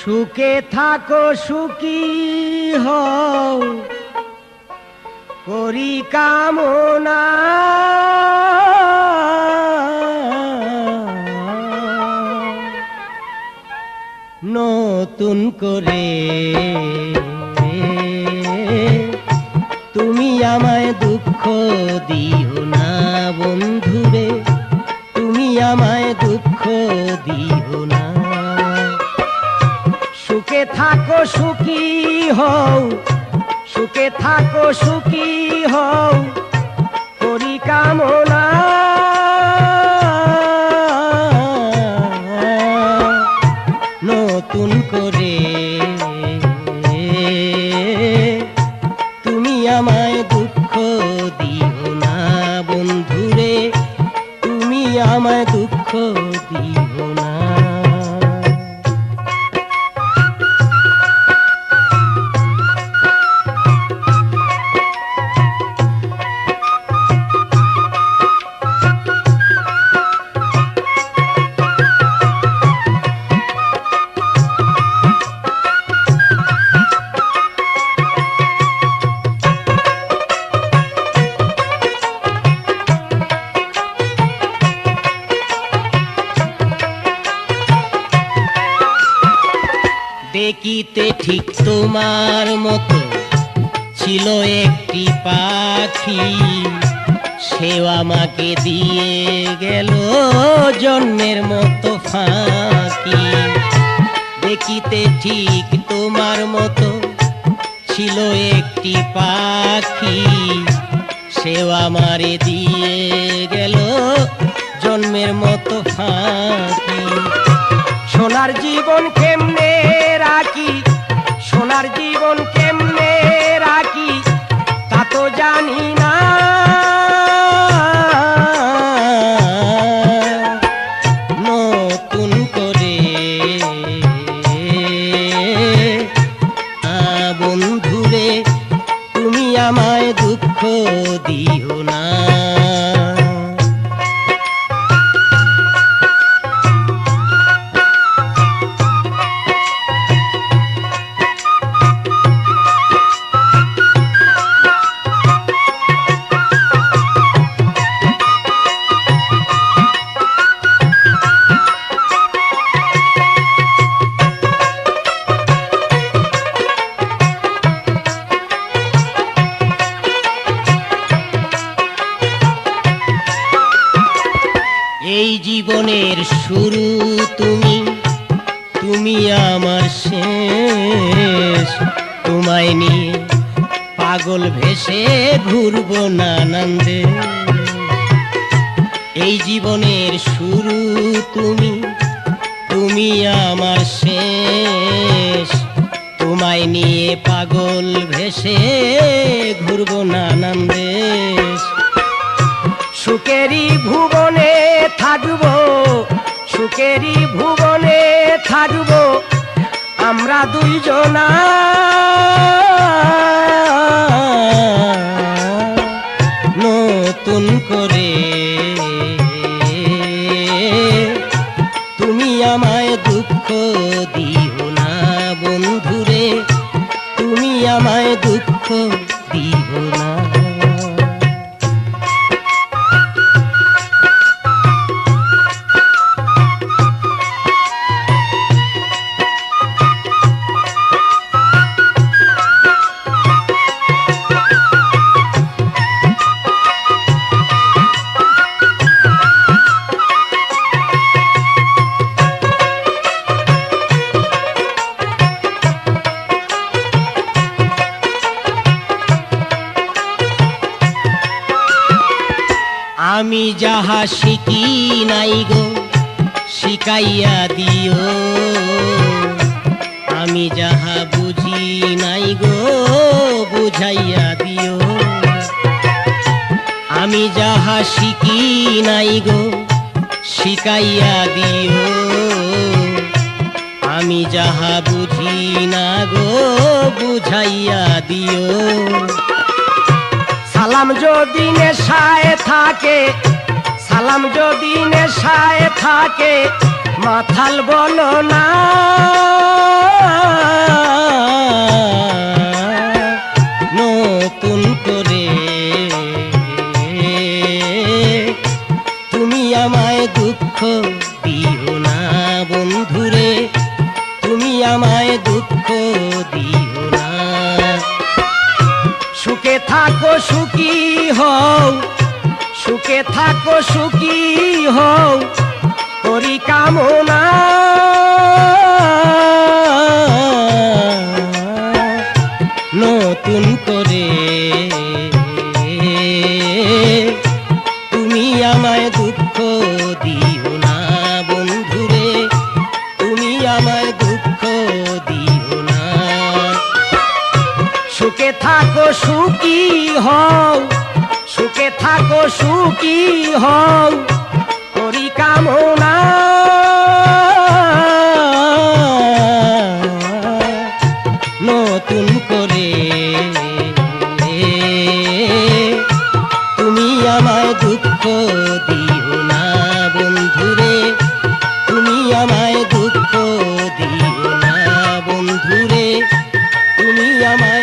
সুখে থাকো সুখী হও করি কামনা, নতুন করে তুমি আমায় দুঃখ দিও না বন্ধুরে, তুমি আমায় দুঃখ দিও না। সুখে থাকো সুখী হও, সুখে থাকো সুখী হও করি কামনা, নতুন করে তুমি আমায় দুঃখ দিও না বন্ধুরে, তুমি আমায় দুঃখ দিও না। দেখিতে ঠিক তোমার মতো ছিল একটি পাখি, সেও আমাকে দিয়ে গেল জন্মের মতো ফাঁকি। দেখিতে ঠিক তোমার মতো ছিল একটি পাখি, সেও আমারে দিয়ে গেল জন্মের মতো ফাঁকি। সোনার জীবন কেমনে রাখি, সোনার জীবন কেমনে রাখি তা তো জানি না, নতুন করে বন্ধুরে তুমি আমায় দুঃখ দিও না। এই জীবনের শুরু তুমি, তুমি আমার শেষ, তোমায় নিয়ে পাগল ভেসে ঘুরবো নানান্দে। এই জীবনের শুরু তুমি, তুমি আমার শেষ, তোমায় নিয়ে পাগল ভেসে ঘুরবো নানান্দে। সুখেরই ভুবনে থাকবো, সুখেরই ভুবনে থাকবো আমরা দুইজনা, নতুন করে তুমি আমায় দুঃখ দিও না বন্ধুরে, তুমি আমায় দুঃখ দিও না। আমি যাহা শিখি নাই গো শিখাইয়া দিও, আমি যাহা বুঝি নাই গো বুঝাইয়া দিও। আমি যাহা শিখি নাই গো শিখাইয়া দিও, আমি যাহা বুঝি না গো বুঝাইয়া দিও। সালাম যদি নেশায় থাকে, সালাম যদি নেশায় থাকে মাথাল বলো না নতুন করে তুমি আমায় দুঃখ দিও না বন্ধুরে, তুমি আমায় দুঃখ দিও না। সুখে থাকো সুখী হও, সুখে থাকো সুখী হও করি কামনা। নতুন করে তুমি আমায় দুঃখ দিও না বন্ধুরে, তুমি আমায় দুঃখ দিও না। সুখে থাকো সুখী হও, সুখে থাকো সুখী হও করি কামনা। নতুন করে তুমি আমায় দুঃখ দিও না বন্ধুরে, তুমি আমায় দুঃখ দিও না বন্ধুরে, তুমি আমায়